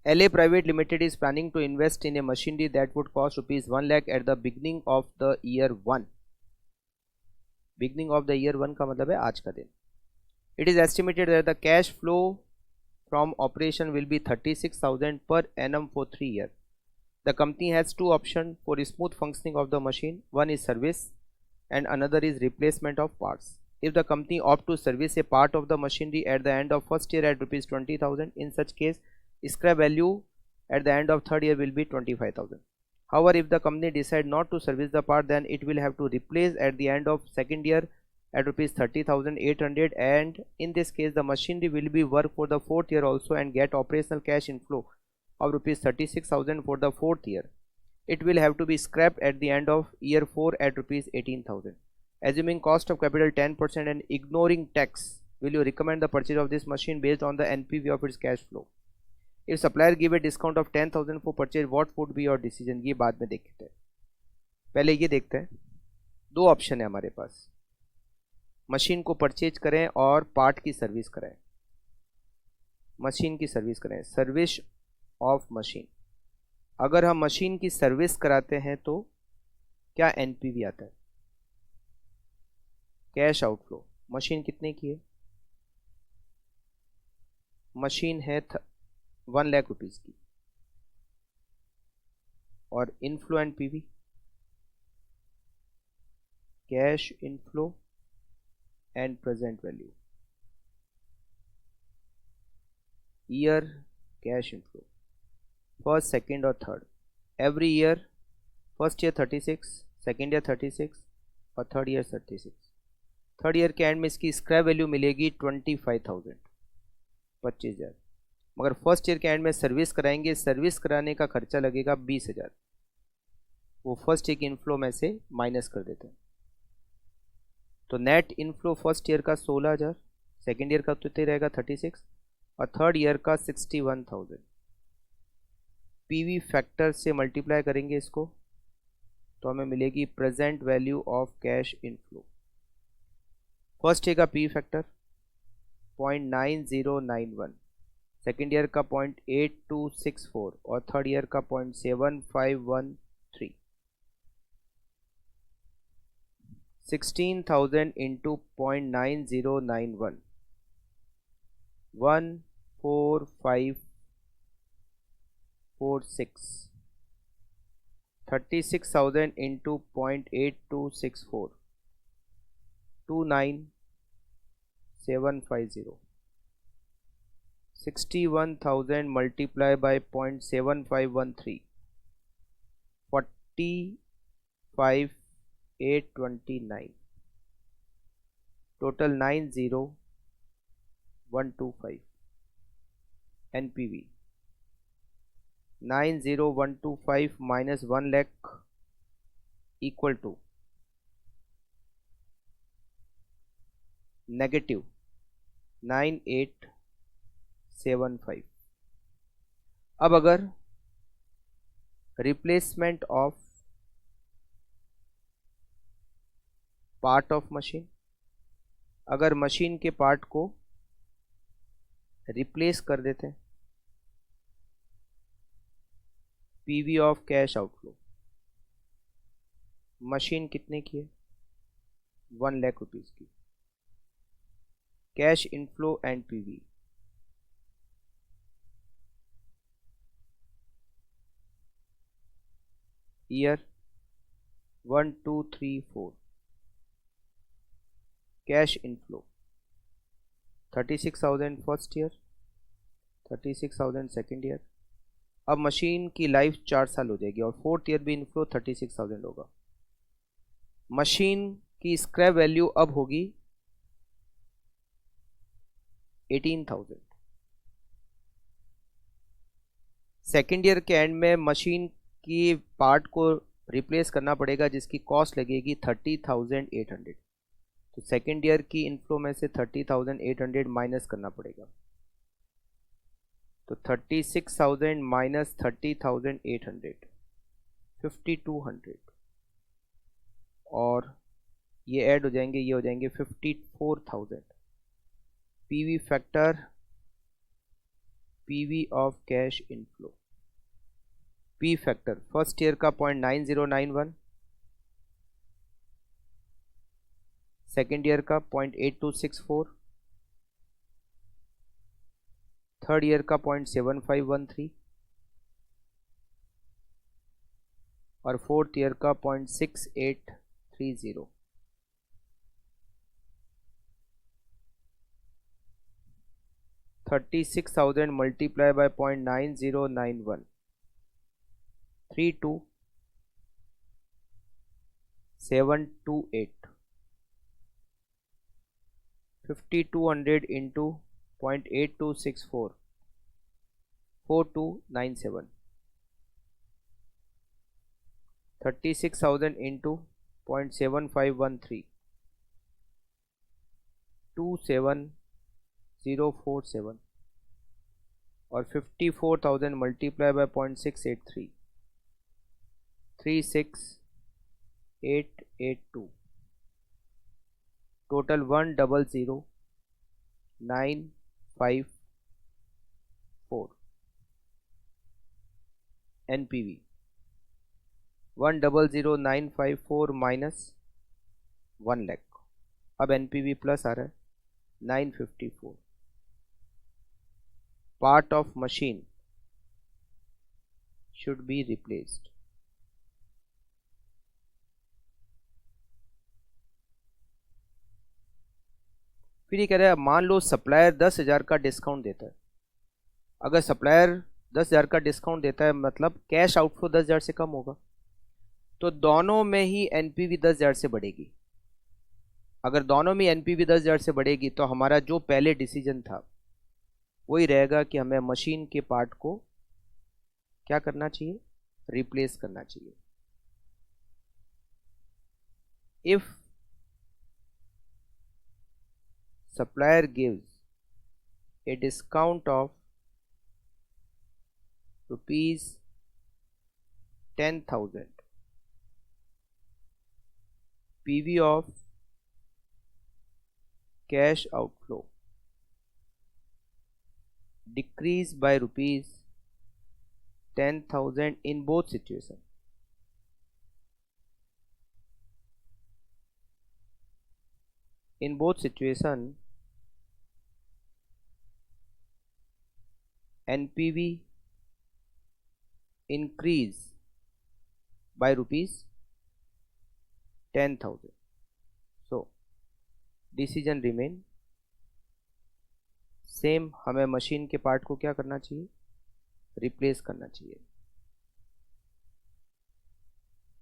LA Private Limited is planning to invest in a machinery that would cost rupees 1 lakh at the beginning of the year 1. Beginning of the year 1 का मतलब है आज का दिन. It is estimated that the cash flow from operation will be 36,000 per annum for 3 years. The company has two options for smooth functioning of the machine. One is service and another is replacement of parts. If the company opt to service a part of the machinery at the end of first year at rupees 20,000, in such case scrap value at the end of third year will be 25,000. However, if the company decide not to service the part, then it will have to replace at the end of second year at rupees 30,800, and in this case the machinery will be work for the fourth year also and get operational cash inflow of rupees 36,000 for the fourth year. It will have to be scrapped at the end of year 4 at rupees 18,000. Assuming cost of capital 10% and ignoring tax, will you recommend the purchase of this machine based on the NPV of its cash flow? If supplier give a discount of 10,000 for purchase, what would be your decision? ये बाद में देखते हैं. पहले ये देखते हैं. दो ऑप्शन है हमारे पास. मशीन को परचेज करें और पार्ट की सर्विस करें. मशीन की सर्विस करें. Service of machine. अगर हम मशीन की सर्विस कराते हैं तो क्या एनपीवी आता है? Cash outflow. मशीन कितने की है? मशीन है 1 लाख रुपीज की. और inflow and PV cash inflow and present value. Year cash inflow first second और third. Every year first year 36, second year 36 और थर्ड ईयर 36. थर्ड ईयर के एंड में इसकी स्क्रैप वैल्यू मिलेगी 25,000, 25,000. मगर फर्स्ट ईयर के एंड में सर्विस कराएंगे. सर्विस कराने का खर्चा लगेगा 20,000. वो फर्स्ट ईयर की इनफ्लो में से माइनस कर देते हैं. तो नेट इनफ्लो फर्स्ट ईयर का 16,000, सेकेंड ईयर का तो रहेगा 36 और थर्ड ईयर का 61,000. पीवी फैक्टर से मल्टीप्लाई करेंगे इसको तो हमें मिलेगी present value of cash inflow. First year का पीवी फैक्टर 0.9091, सेकेंड ईयर का 0.8264 और थर्ड ईयर का 0.7513. 16,000 into 0.9091 14546. 36,000 into 0.8264 29750. 61,000 multiplied by 0.7513 45,829. total 90,125. NPV 90,125 minus 1 lakh equal to negative 9875. अब अगर replacement of part of machine, अगर मशीन के पार्ट को replace कर देते हैं, PV of cash outflow. Machine कितने की है? 1 लाख रुपीज की. Cash inflow and PV year 1 2 3 4. Cash inflow 36,000 first year, 36,000 second year. अब मशीन की लाइफ 4 साल हो जाएगी और फोर्थ ईयर भी इनफ्लो 36,000 होगा. मशीन की स्क्रैप वैल्यू अब होगी 18,000. सेकेंड ईयर के एंड में मशीन की पार्ट को रिप्लेस करना पड़ेगा जिसकी कॉस्ट लगेगी 30,800. तो सेकेंड ईयर की इनफ्लो में से 30,800 माइनस करना पड़ेगा. तो 36,000 माइनस 30,800 5200 और ये ऐड हो जाएंगे, ये हो जाएंगे 54,000. PV factor PV of cash inflow. P factor first year का 0.9091, सेकेंड ईयर का 0.8264, थर्ड ईयर का 0.7513 और फोर्थ ईयर का 0.6830. 36,000 multiplied by 0.9091, 32728. 5200 into 0.8264, 4297. 36,000 into 0.7513, 27047 और 54,000 multiplied by 0.683, 36882. Total 100,954. NPV 100,954 minus 1 lakh. अब NPV प्लस आ रहा है 954. Part of machine should be replaced. फिर ये कह रहा है मान लो सप्लायर 10,000 का डिस्काउंट देता है. अगर सप्लायर 10,000 का डिस्काउंट देता है मतलब कैश आउटफ्लो 10,000 से कम होगा, तो दोनों में ही एनपीवी 10,000 से बढ़ेगी. अगर दोनों में एनपीवी 10,000 से बढ़ेगी तो हमारा जो पहले डिसीजन था वही रहेगा कि हमें मशीन के पार्ट को क्या करना चाहिए, रिप्लेस करना चाहिए. If supplier gives a discount of rupees 10,000, PV of cash outflow decrease by rupees 10,000 in both situations. In both situations, NPV increase by rupees 10,000. So decision remain same. हमें machine के part को क्या करना चाहिए, replace करना चाहिए.